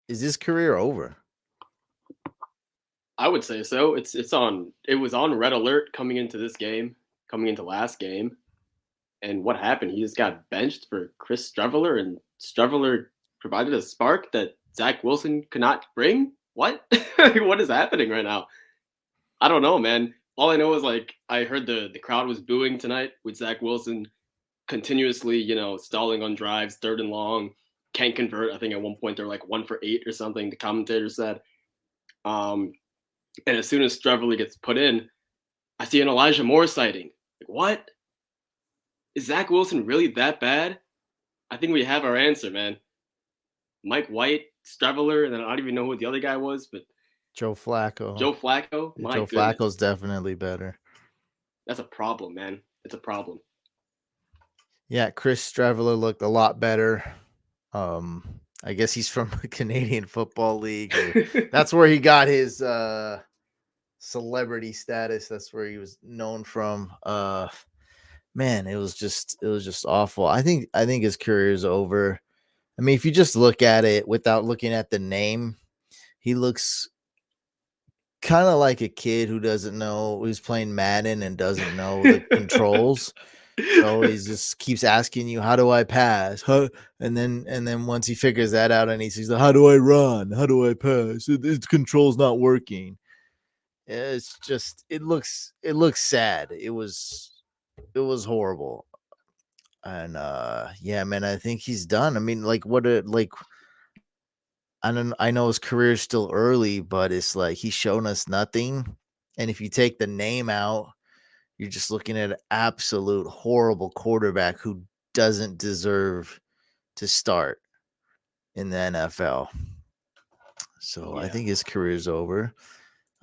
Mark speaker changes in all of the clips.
Speaker 1: is his career over?
Speaker 2: I would say so. It was on red alert coming into this game, coming into last game. And what happened? He just got benched for Chris Streveler, and Streveler provided a spark that Zach Wilson could not bring. What? What is happening right now? I don't know, man. All I know is like I heard the crowd was booing tonight with Zach Wilson continuously, stalling on drives, third and long, can't convert. I think at one point they're like 1 for 8 or something. The commentator said. Um, and as soon as Streveler gets put in, I see an Elijah Moore sighting. Like, what? Is Zach Wilson really that bad? I think we have our answer, man. Mike White, Streveler, and then I don't even know who the other guy was, but
Speaker 1: Joe Flacco.
Speaker 2: Joe Flacco. My
Speaker 1: Joe
Speaker 2: goodness,
Speaker 1: Flacco's definitely better.
Speaker 2: that's a problem, man. It's a problem.
Speaker 1: Yeah, Chris Streveler looked a lot better. I guess he's from the Canadian Football League. That's where he got his celebrity status. That's where he was known from. Man, it was just awful. I think his career is over. I mean, if you just look at it without looking at the name, he looks kind of like a kid who doesn't know, who's playing Madden and doesn't know the controls. So he just keeps asking you, "How do I pass?" Huh? And then once he figures that out, and he says, "How do I run? How do I pass? Its control's not working." It's just it looks sad. It was horrible. And yeah, man, I think he's done. I mean, like I know his career is still early, but it's like he's shown us nothing. And if you take the name out, you're just looking at an absolute horrible quarterback who doesn't deserve to start in the NFL. So I
Speaker 2: Yeah.
Speaker 1: think his career is over.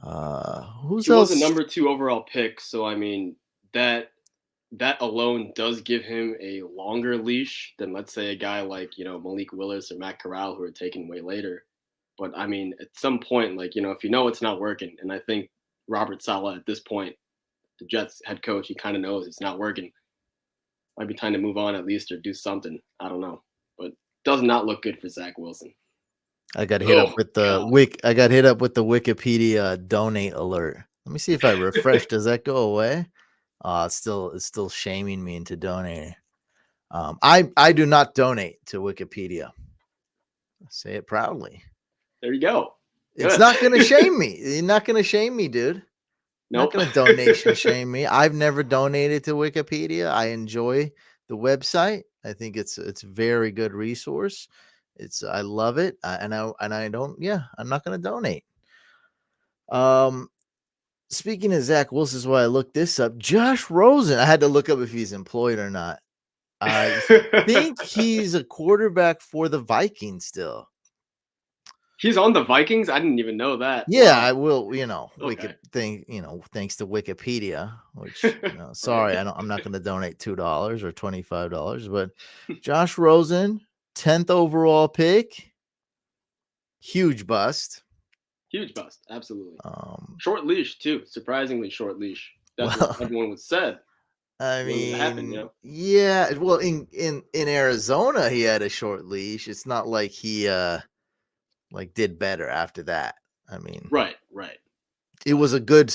Speaker 1: Who's
Speaker 2: He was a
Speaker 1: else?
Speaker 2: number 2 overall pick, so I mean that alone does give him a longer leash than, let's say, a guy like Malik Willis or Matt Corral, who are taken way later. But I mean, at some point, like if you know it's not working, and I think Robert Saleh at this point, the Jets head coach, he kind of knows it's not working. Might be time to move on at least or do something. I don't know, but does not look good for Zach Wilson.
Speaker 1: I got hit up
Speaker 2: Oh
Speaker 1: with the
Speaker 2: God.
Speaker 1: I got hit up with the Wikipedia donate alert. Let me see if I refresh. Does that go away? It's still shaming me into donating. I do not donate to Wikipedia. I say it proudly.
Speaker 2: There you go.
Speaker 1: It's
Speaker 2: Good.
Speaker 1: not going to shame me. You're not going to shame me, dude. Not
Speaker 2: Nope.
Speaker 1: going to donation shame me. I've never donated to Wikipedia. I enjoy the website. I think it's a very good resource. I love it, and I don't. Yeah, I'm not going to donate. Speaking of Zach Wilson, is why I looked this up. Josh Rosen. I had to look up if he's employed or not. I think he's a quarterback for the Vikings still.
Speaker 2: He's on the Vikings. I didn't even know that.
Speaker 1: Yeah,
Speaker 2: Wow.
Speaker 1: I will.
Speaker 2: Okay.
Speaker 1: Thanks to Wikipedia. Which,
Speaker 2: Right.
Speaker 1: sorry, I'm not going to donate $2 or $25. But Josh Rosen, 10th overall pick, huge bust.
Speaker 2: Huge bust. Absolutely.
Speaker 1: Um,
Speaker 2: Short leash too. Surprisingly short leash. That's what
Speaker 1: well,
Speaker 2: everyone was said
Speaker 1: I
Speaker 2: when it happened.
Speaker 1: mean, yeah. Well, in Arizona, he had a short leash. It's not like he like did better after that. I mean,
Speaker 2: Right. Right.
Speaker 1: it was a good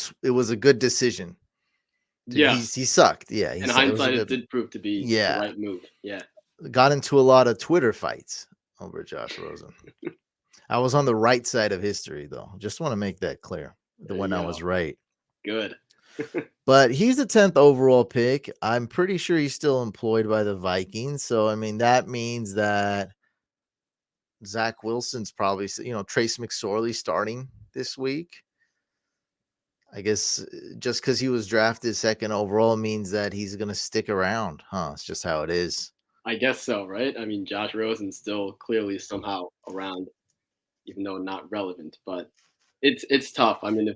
Speaker 1: decision. He
Speaker 2: Yes.
Speaker 1: sucked. Yeah,
Speaker 2: In
Speaker 1: it was a
Speaker 2: hindsight, it
Speaker 1: good.
Speaker 2: did prove to be the
Speaker 1: Yeah,
Speaker 2: right move. Yeah.
Speaker 1: got into a lot of Twitter fights over Josh Rosen. I was on the right side of history, though. Just want to make that clear. The
Speaker 2: There
Speaker 1: one
Speaker 2: you
Speaker 1: I
Speaker 2: go.
Speaker 1: was right.
Speaker 2: Good.
Speaker 1: But he's the 10th overall pick. I'm pretty sure he's still employed by the Vikings. So, I mean, that means that Zach Wilson's probably, Trace McSorley starting this week. I guess just because he was drafted second overall means that he's going to stick around. Huh? It's just how it is.
Speaker 2: I guess so, right? I mean, Josh Rosen's still clearly somehow around, even though not relevant. But it's tough. I mean,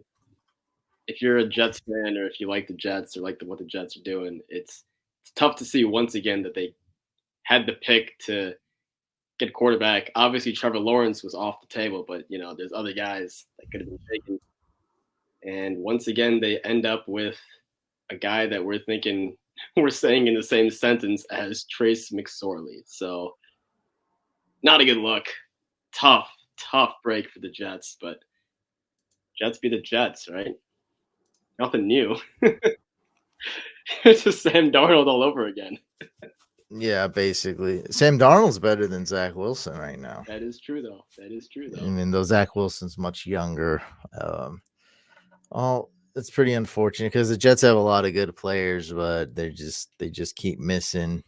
Speaker 2: if you're a Jets fan or if you like the Jets or like what the Jets are doing, it's tough to see once again that they had the pick to get a quarterback. Obviously, Trevor Lawrence was off the table, but there's other guys that could have been taken. And once again, they end up with a guy that we're thinking we're saying in the same sentence as Trace McSorley. So not a good look. Tough tough break for the Jets, but Jets be the Jets, right? Nothing new. It's just Sam Darnold all over again.
Speaker 1: Yeah, basically. Sam Darnold's better than Zach Wilson right now.
Speaker 2: That is true, though. That is true,
Speaker 1: I
Speaker 2: though.
Speaker 1: mean, though Zach Wilson's much younger. Um, oh, it's pretty unfortunate because the Jets have a lot of good players, but they just keep missing.